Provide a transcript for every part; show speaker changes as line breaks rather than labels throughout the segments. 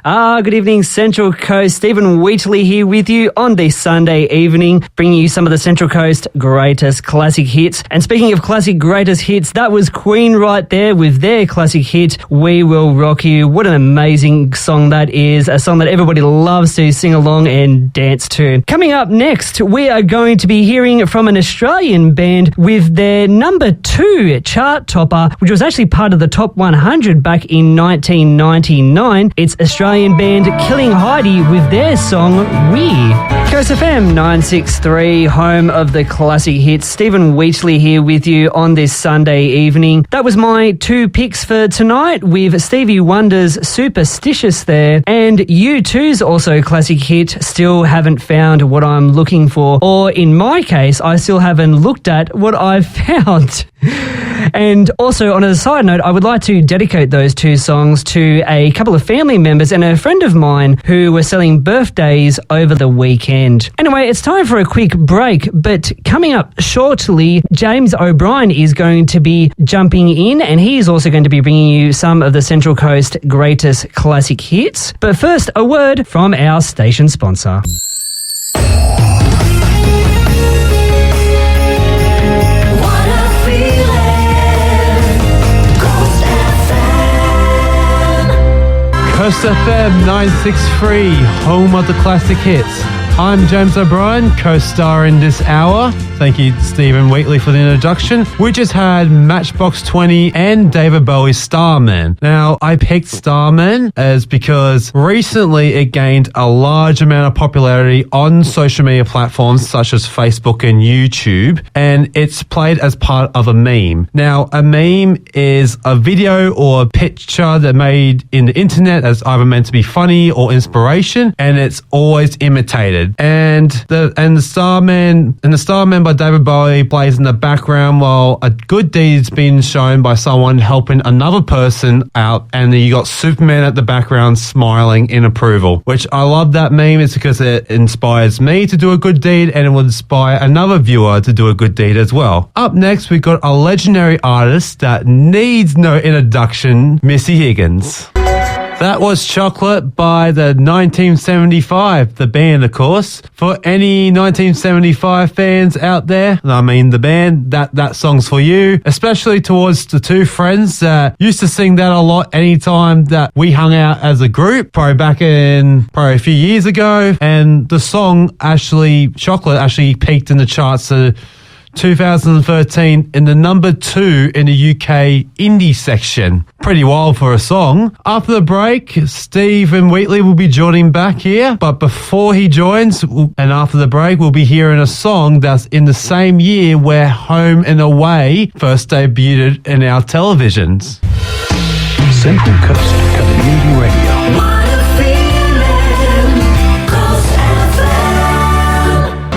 Good evening, Central Coast. Stephen Wheatley here with you on this Sunday evening, bringing you some of the Central Coast greatest classic hits. And speaking of classic greatest hits, that was Queen right there with their classic hit, We Will Rock You. What an amazing song that is, a song that everybody loves to sing along and dance to. Coming up next, we are going to be hearing from an Australian band with their number 2 chart topper, which was actually part of the top 100 back in 1999. It's Australian band Killing Heidi with their song We. Coast FM 963, home of the classic hits. Stephen Wheatley here with you on this Sunday evening. That was my 2 picks for tonight, with Stevie Wonder's Superstitious there, and U2's also classic hit, Still Haven't Found What I'm Looking For. Or in my case, I still haven't looked at what I've found. And also, on a side note, I would like to dedicate those 2 songs to a couple of family members and a friend of mine who were celebrating birthdays over the weekend. Anyway, it's time for a quick break, but coming up shortly, James O'Brien is going to be jumping in, and he is also going to be bringing you some of the Central Coast greatest classic hits. But first, a word from our station sponsor.
Coast FM 963, home of the classic hits. I'm James O'Brien, co-star in this hour. Thank you, Stephen Wheatley, for the introduction. We just had Matchbox 20 and David Bowie's Starman. Now, I picked Starman as because recently it gained a large amount of popularity on social media platforms such as Facebook and YouTube, and it's played as part of a meme. Now, a meme is a video or a picture that made in the internet as either meant to be funny or inspiration, and it's always imitated. And the Starman by David Bowie plays in the background while a good deed's been shown by someone helping another person out, and then you got Superman at the background smiling in approval. Which I love that meme. It's because it inspires me to do a good deed, and it will inspire another viewer to do a good deed as well. Up next, we've got a legendary artist that needs no introduction, Missy Higgins. That was Chocolate by the 1975, the band, of course. For any 1975 fans out there, I mean the band, that song's for you, especially towards the 2 friends that used to sing that a lot anytime that we hung out as a group, probably a few years ago. And the song Chocolate actually peaked in the charts 2013 in the number 2 in the UK indie section. Pretty wild for a song. After the break, Stephen Wheatley will be joining back here, but before he joins and after the break, we'll be hearing a song that's in the same year where Home and Away first debuted in our televisions.
Central Coast Community Radio.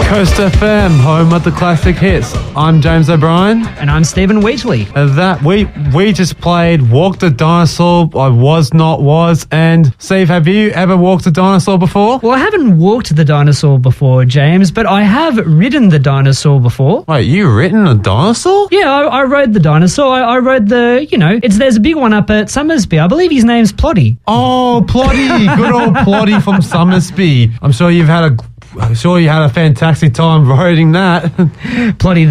Coast FM, home of the classic hits. I'm James O'Brien.
And I'm Stephen Wheatley.
That we just played Walk the Dinosaur by Was Not Was. And Steve, have you ever walked a dinosaur before?
Well, I haven't walked the dinosaur before, James, but I have ridden the dinosaur before.
Wait, you ridden a dinosaur?
Yeah, I rode the dinosaur. I rode there's a big one up at Summersby. I believe his name's Plotty.
Oh, Plotty. Good old Plotty from Summersby. I'm sure you had a fantastic time riding that.
Plotty,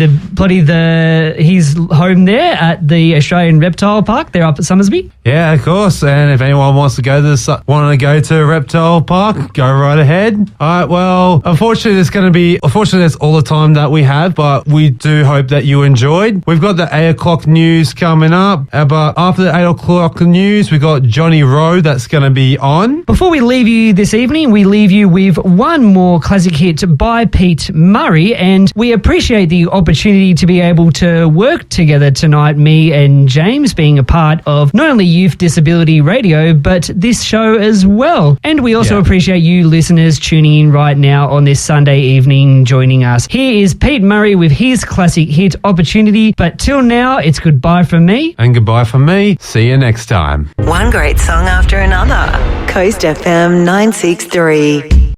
he's home there at the Australian Reptile Park. They're up at Summersby.
Yeah, of course. And if anyone wants to go to Reptile Park, go right ahead. All right. Well, unfortunately, that's all the time that we have, but we do hope that you enjoyed. We've got the 8 o'clock news coming up, but after the 8 o'clock news, we got Johnny Rowe that's going to be on.
Before we leave you this evening, we leave you with one more classic hit by Pete Murray, and we appreciate the opportunity to be able to work together tonight, me and James being a part of not only Youth Disability Radio, but this show as well. And we also appreciate you listeners tuning in right now on this Sunday evening, joining us. Here is Pete Murray with his classic hit Opportunity, but till now, it's goodbye from me.
And goodbye from me. See you next time.
One great song after another. Coast FM 963.